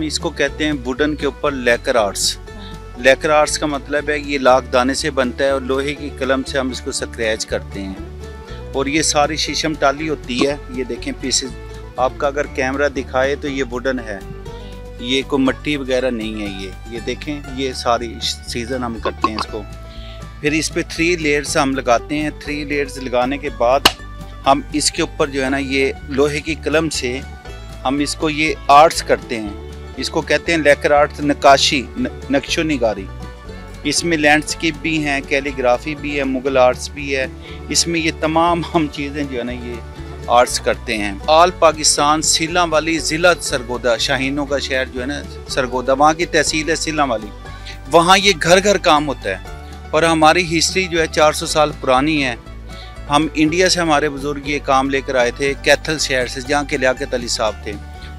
इसको कहते हैं वुडन के ऊपर लेकर आर्ट्स। लेकर आर्ट्स का मतलब है ये लाख दाने से बनता है और लोहे की कलम से हम इसको स्क्रैच करते हैं। और ये सारी शीशम टाली होती है। ये देखें पीसेस, आपका अगर कैमरा दिखाए तो ये वुडन है, ये कोई मिट्टी वगैरह नहीं है। ये देखें, ये सारी सीज़न हम करते हैं इसको। फिर इस पे 3 लेयर्स हम लगाते हैं। 3 लेयर्स लगाने के बाद हम इसके ऊपर जो है ना ये लोहे की कलम से हम इसको ये आर्ट्स करते हैं। इसको कहते हैं लेकर आर्ट्स, नक्काशी, नक्शो निगारी। इसमें लैंडस्केप भी हैं, कैलीग्राफी भी है, मुगल आर्ट्स भी है। इसमें ये तमाम हम चीज़ें जो है ना ये आर्ट्स करते हैं। आल पाकिस्तान सीला वाली ज़िला सरगोदा, शाहीनों का शहर जो है ना सरगोदा, वहाँ की तहसील है सीला वाली। वहाँ ये घर घर काम होता है और हमारी हिस्ट्री जो है 400 साल पुरानी है। हम इंडिया से हमारे बुज़ुर्ग ये काम लेकर आए थे कैथल शहर से, जहाँ के लियाकत अली साहब थे।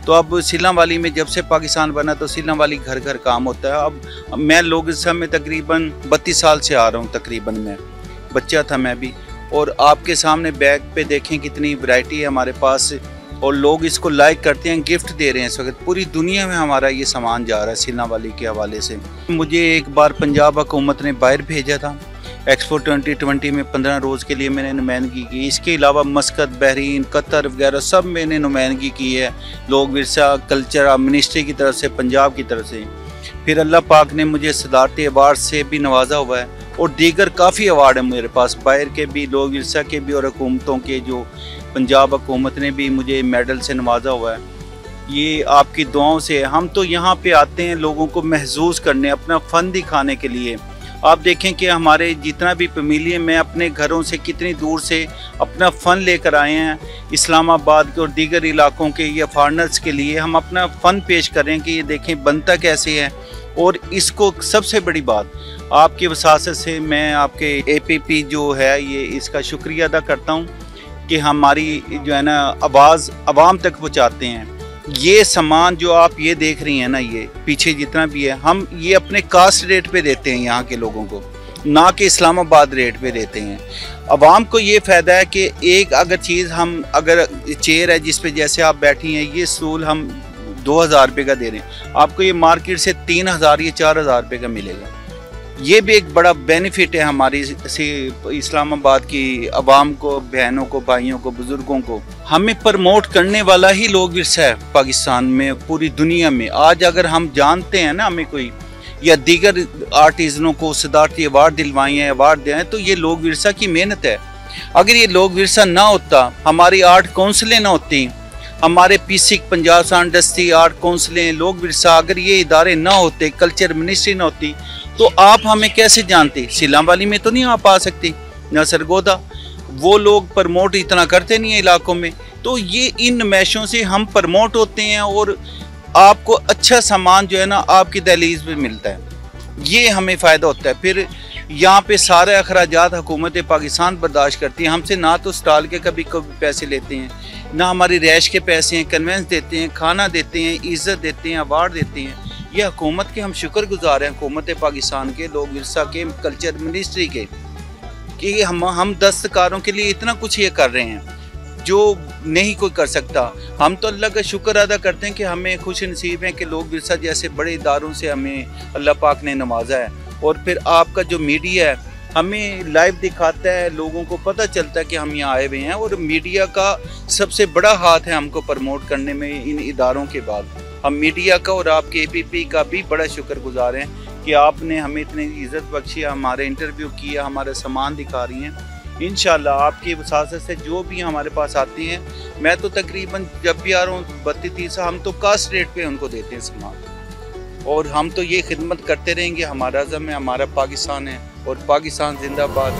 तो अब सीलम वाली में जब से पाकिस्तान बना तो सीलम वाली घर घर काम होता है। अब मैं लोग इस समय तकरीबन 32 साल से आ रहा हूँ, तकरीबन मैं बच्चा था मैं भी। और आपके सामने बैग पे देखें कितनी वैरायटी है हमारे पास और लोग इसको लाइक करते हैं, गिफ्ट दे रहे हैं। इस वक्त पूरी दुनिया में हमारा ये सामान जा रहा है सीलम वाली के हवाले से। मुझे एक बार पंजाब हुकूमत ने बाहर भेजा था एक्सपो 2020 में, 15 रोज़ के लिए मैंने नुमाइंदगी की। इसके अलावा मस्कत, बहरीन, कतर वगैरह सब मैंने नुमाइंदगी की है लोक विरसा कल्चर मिनिस्ट्री की तरफ से, पंजाब की तरफ से। फिर अल्लाह पाक ने मुझे सदारती अवार्ड से भी नवाजा हुआ है और दीगर काफ़ी अवार्ड है मेरे पास, बाहर के भी, लोक विरसा के भी और हुकूमतों के। जो पंजाब हुकूमत ने भी मुझे मेडल से नवाजा हुआ है, ये आपकी दुआओं से। हम तो यहाँ पे आते हैं लोगों को महसूस करने, अपना फ़न दिखाने के लिए। आप देखें कि हमारे जितना भी पवेलियन में अपने घरों से कितनी दूर से अपना फ़न लेकर आए हैं, इस्लामाबाद के और दीगर इलाकों के या फॉरनर्स के लिए हम अपना फ़न पेश कर रहे हैं कि ये देखें बनता कैसे है। और इसको सबसे बड़ी बात आपकी वसासत से मैं आपके APP जो है ये इसका शुक्रिया अदा करता हूँ कि हमारी जो है ना आवाज़ आवाम तक पहुँचाते हैं। ये सामान जो आप ये देख रही हैं ना, ये पीछे जितना भी है, हम ये अपने कास्ट रेट पे देते हैं यहाँ के लोगों को, ना कि इस्लामाबाद रेट पे देते हैं। अवाम को ये फ़ायदा है कि एक अगर चीज़ हम, अगर चेयर है जिस पे जैसे आप बैठी हैं, ये स्टूल हम 2000 रुपये का दे रहे हैं, आपको ये मार्केट से 3000 या 4000 रुपये का मिलेगा। ये भी एक बड़ा बेनिफिट है हमारी इस्लामाबाद की आवाम को, बहनों को, भाइयों को, बुज़ुर्गों को। हमें प्रमोट करने वाला ही लोक विरसा है पाकिस्तान में, पूरी दुनिया में। आज अगर हम जानते हैं ना हमें कोई या दीगर आर्टिज़नों को सदारती अवार्ड दिलवाए हैं, अवार्ड दिए हैं, तो ये लोक विरसा की मेहनत है। अगर ये लोक विरसा ना होता, हमारी आर्ट काउंसिलें ना होती, हमारे PSIC पंजाब सांड दस्ती आर्ट काउंसिलें, लोक विरसा, अगर ये इदारे ना होते, कल्चर मिनिस्ट्री ना होती, तो आप हमें कैसे जानते? सीलम वाली में तो नहीं आप आ सकती, ना सरगोदा। वो लोग प्रमोट इतना करते नहीं है इलाकों में। तो ये इन नुमाइशों से हम प्रमोट होते हैं और आपको अच्छा सामान जो है ना आपकी दहलीज पे मिलता है, ये हमें फ़ायदा होता है। फिर यहाँ पे सारे अखराजात हुकूमत पाकिस्तान बर्दाश्त करती है हमसे, ना तो स्टॉल के कभी पैसे लेते हैं, ना हमारी रैश के पैसे हैं, कन्वेंस देते हैं, खाना देते हैं, इज़्ज़त देते हैं, अवार्ड देते हैं। ये हुकूमत के हम शुक्रगुजार हैं, हुकूमत पाकिस्तान के, लोक विरसा के, कल्चर मिनिस्ट्री के, कि हम दस्तकारों के लिए इतना कुछ ये कर रहे हैं जो नहीं कोई कर सकता। हम तो अल्लाह का शुक्र अदा करते हैं कि हमें खुश नसीब हैं कि लोक विरसा जैसे बड़े इदारों से हमें अल्लाह पाक ने नवाजा है। और फिर आपका जो मीडिया है हमें लाइव दिखाता है, लोगों को पता चलता है कि हम यहाँ आए हुए हैं। और मीडिया का सबसे बड़ा हाथ है हमको प्रमोट करने में इन इदारों के बाद। हम मीडिया का और आपके APP का भी बड़ा शुक्रगुजार हैं कि आपने हमें इतनी इज़्ज़त बख्शी, हमारे इंटरव्यू किया, हमारा सामान दिखा रही हैं। इंशाल्लाह आपकी वसासत से जो भी हमारे पास आती हैं, मैं तो तकरीबन जब भी आ रहा हूँ 32-30, हम तो कास्ट रेट पे उनको देते हैं सामान। और हम तो ये खिदमत करते रहेंगे, हमारा अज़म है, हमारा पाकिस्तान है और पाकिस्तान जिंदाबाद।